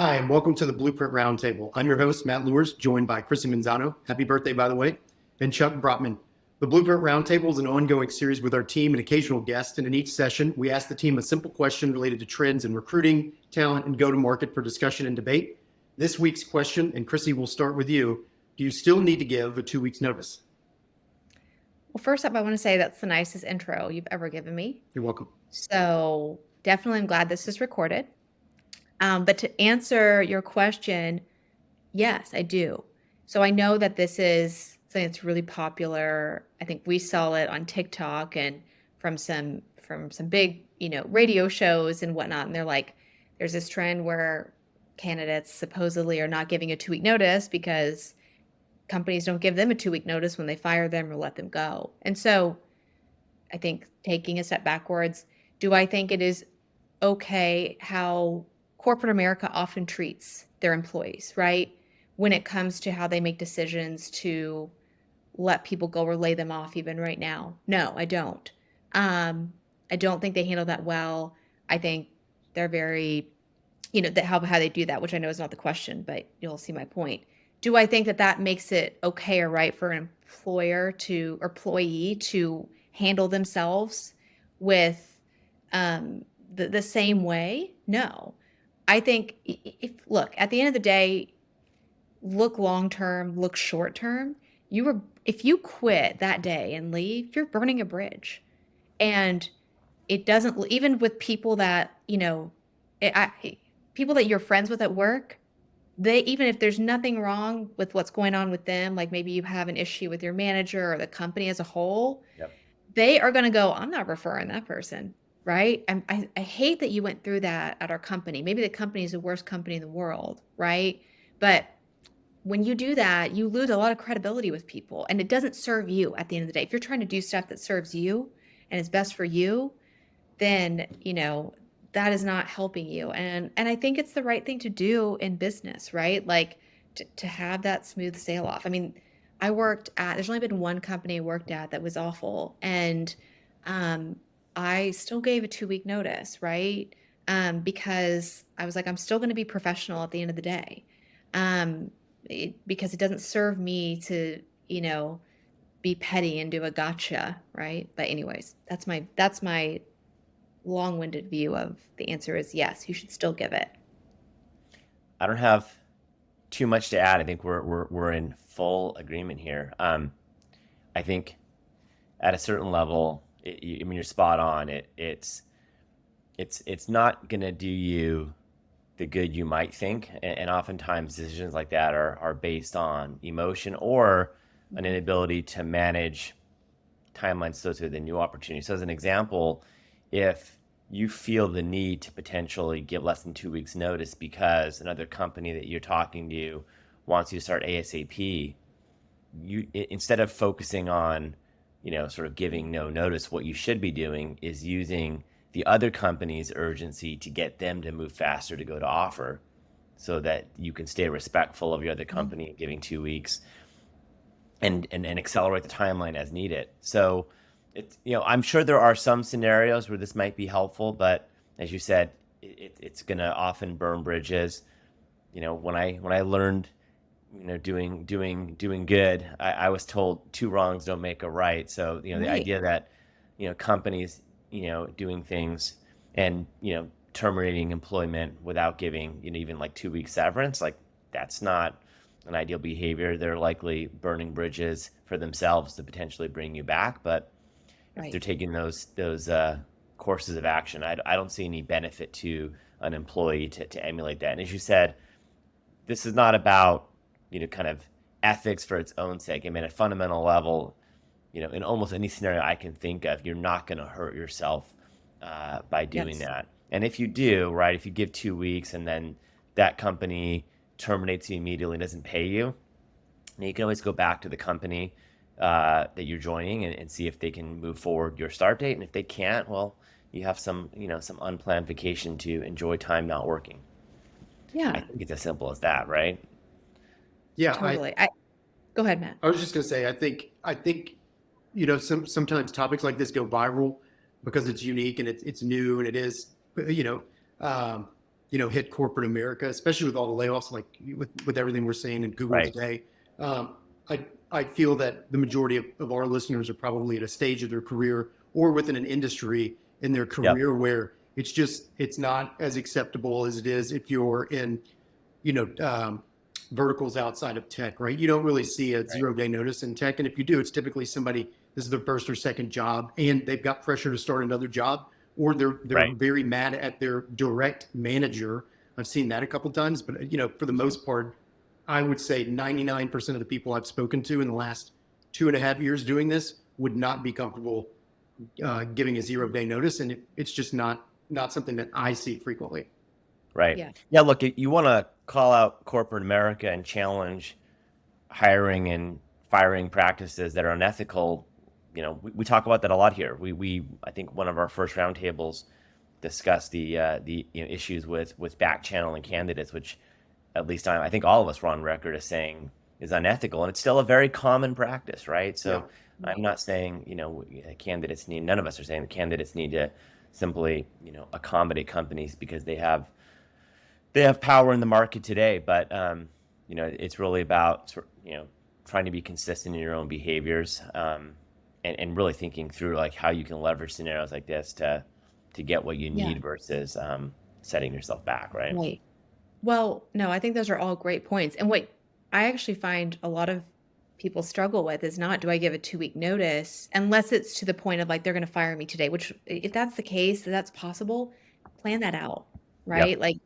Hi, and welcome to the Blueprint Roundtable. I'm your host, Matt Lewis, joined by Chrissy Manzano. Happy birthday, by the way, and Chuck Brotman. The Blueprint Roundtable is an ongoing series with our team and occasional guests, and in each session, we ask the team a simple question related to trends in recruiting, talent, and go-to-market for discussion and debate. This week's question, and Chrissy, we'll start with you. Do you still need to give a 2 weeks notice? Well, first up, I want to say that's the nicest intro you've ever given me. You're welcome. So definitely I'm glad this is recorded. But to answer your question, yes, I do. So I know that this is something that's really popular. I think we saw it on TikTok and from some big, radio shows and whatnot. And they're like, there's this trend where candidates supposedly are not giving a 2 week notice because companies don't give them a 2 week notice when they fire them or let them go. And so I think taking a step backwards, do I think it is okay how corporate America often treats their employees, right? When it comes to how they make decisions to let people go or lay them off even right now. No, I don't. I don't think they handle that well. I think they're very, how they do that, which I know is not the question, but you'll see my point. Do I think that makes it okay or right for an employee to handle themselves with the same way? No. I think look, at the end of the day, look long term, look short term. If you quit that day and leave, you're burning a bridge. And it doesn't, even with people that, people that you're friends with at work, even if there's nothing wrong with what's going on with them, like maybe you have an issue with your manager or the company as a whole, Yep. they are going to go, I'm not referring that person, right? I hate that you went through that at our company. Maybe the company is the worst company in the world, right? But when you do that, you lose a lot of credibility with people, and it doesn't serve you at the end of the day. If you're trying to do stuff that serves you and is best for you, then, that is not helping you. And I think it's the right thing to do in business, right? Like to have that smooth sail off. I mean, there's only been one company I worked at that was awful. And I still gave a 2 week notice, right? Because I was like, I'm still going to be professional at the end of the day. Because it doesn't serve me to, be petty and do a gotcha, right? But anyways, that's my long-winded view of the answer is yes, you should still give it. I don't have too much to add. I think we're in full agreement here. I think at a certain level, you're spot on. It's not gonna do you the good you might think, and oftentimes decisions like that are based on emotion or an inability to manage timelines associated with a new opportunity. So as an example, if you feel the need to potentially give less than 2 weeks notice because another company that you're talking to wants you to start ASAP, instead of focusing on, sort of giving no notice, what you should be doing is using the other company's urgency to get them to move faster to go to offer so that you can stay respectful of your other company and giving 2 weeks and accelerate the timeline as needed. So I'm sure there are some scenarios where this might be helpful, but as you said, it's going to often burn bridges. When I learned, doing good, I was told 2 wrongs don't make a right. So, the Right. idea that, companies, doing things and, terminating employment without giving, even like 2 weeks severance, like that's not an ideal behavior. They're likely burning bridges for themselves to potentially bring you back. But if they're Right. taking those courses of action, I don't see any benefit to an employee to emulate that. And as you said, this is not about, kind of ethics for its own sake. I mean, at a fundamental level, in almost any scenario I can think of, you're not going to hurt yourself by doing Yes. that. And if you do, right, if you give 2 weeks and then that company terminates you immediately and doesn't pay you, now you can always go back to the company that you're joining and see if they can move forward your start date. And if they can't, well, you have some unplanned vacation to enjoy time not working. I Yeah, think it's as simple as that, right? Yeah, totally. Go ahead, Matt. I was just going to say, I think, sometimes topics like this go viral because it's unique and it's new and it is, you know, um, hit corporate America, especially with all the layoffs, like with everything we're seeing in Google Right. today. I feel that the majority of our listeners are probably at a stage of their career or within an industry in their career where it's not as acceptable as it is if you're in, verticals outside of tech, right? You don't really see a 0-day notice in tech. And if you do, it's typically somebody, this is their first or second job and they've got pressure to start another job, or they're Right. very mad at their direct manager. I've seen that a couple of times, but for the most part, I would say 99% of the people I've spoken to in the last 2.5 years doing this would not be comfortable giving a 0-day notice. And it's just not something that I see frequently. Right. Yeah. Yeah. Look, you want to call out corporate America and challenge hiring and firing practices that are unethical. We talk about that a lot here. I think one of our first roundtables discussed the issues with back channeling candidates, which at least I think all of us were on record as saying is unethical, and it's still a very common practice, right? So Yeah. I'm not saying none of us are saying the candidates need to simply accommodate companies because they have power in the market today, but it's really about trying to be consistent in your own behaviors, and really thinking through like how you can leverage scenarios like this to get what you need versus setting yourself back, right? Right. Well, no, I think those are all great points. And what I actually find a lot of people struggle with is not, do I give a 2-week notice, unless it's to the point of like, they're going to fire me today, which if that's the case, that's possible, plan that out, right? Like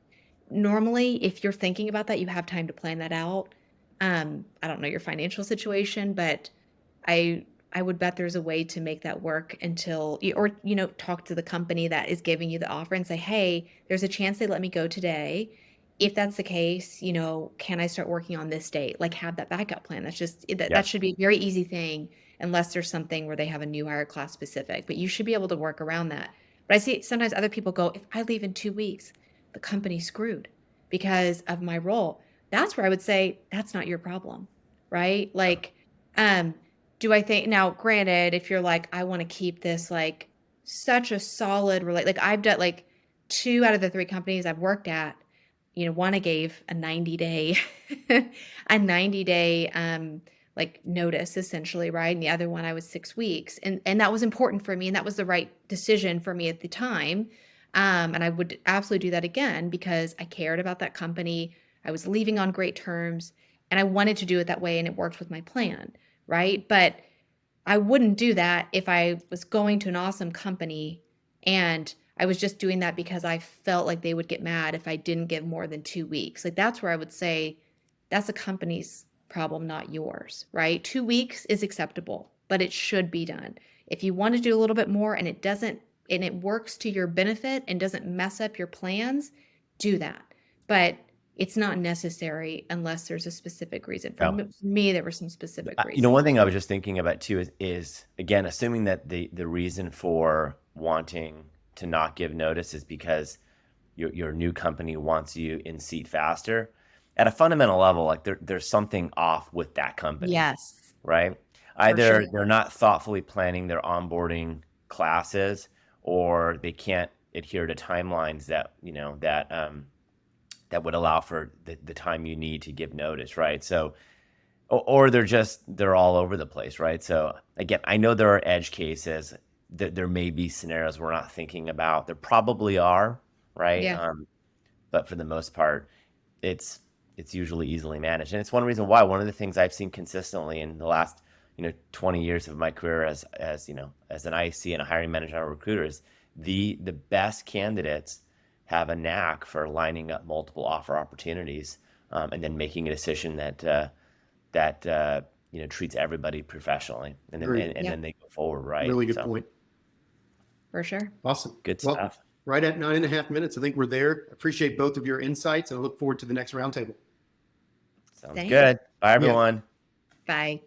normally if you're thinking about that, you have time to plan that out. I don't know your financial situation, but I would bet there's a way to make that work until or talk to the company that is giving you the offer and say, hey, there's a chance they let me go today. If that's the case, can I start working on this date? Like have that backup plan. That's just that should be a very easy thing, unless there's something where they have a new hire class specific, but you should be able to work around that. But I see sometimes other people go, if I leave in 2 weeks, the company's screwed because of my role. That's where I would say that's not your problem, right? Like, do I think now, granted, if you're like, I want to keep this like such a solid like I've done like 2 out of the 3 companies I've worked at, one I gave a 90-day like notice essentially, right? And the other one I was 6 weeks. And that was important for me. And that was the right decision for me at the time. And I would absolutely do that again because I cared about that company. I was leaving on great terms and I wanted to do it that way. And it worked with my plan, right? But I wouldn't do that if I was going to an awesome company and I was just doing that because I felt like they would get mad if I didn't give more than 2 weeks. Like that's where I would say that's a company's problem, not yours, right? 2 weeks is acceptable, but it should be done. If you want to do a little bit more and it works to your benefit and doesn't mess up your plans, do that. But it's not necessary unless there's a specific reason. For me, there were some specific reasons. One thing I was just thinking about too is again, assuming that the reason for wanting to not give notice is because your new company wants you in seat faster. At a fundamental level, like there's something off with that company. Yes. Right? Either they're not thoughtfully planning their onboarding classes, or they can't adhere to timelines that that would allow for the time you need to give notice, right? So, or they're all over the place, right? So again, I know there are edge cases. There may be scenarios we're not thinking about. There probably are, right? Yeah. But for the most part, it's usually easily managed, and it's one reason why one of the things I've seen consistently in the last 20 years of my career as an IC and a hiring manager and a recruiter is the best candidates have a knack for lining up multiple offer opportunities, and then making a decision that treats everybody professionally, and then they go forward, right? Really good point. For sure. Awesome. Good Well, stuff. Right at 9.5 minutes. I think we're there. Appreciate both of your insights and I look forward to the next roundtable. Sounds Thanks. good. Bye, everyone. Bye.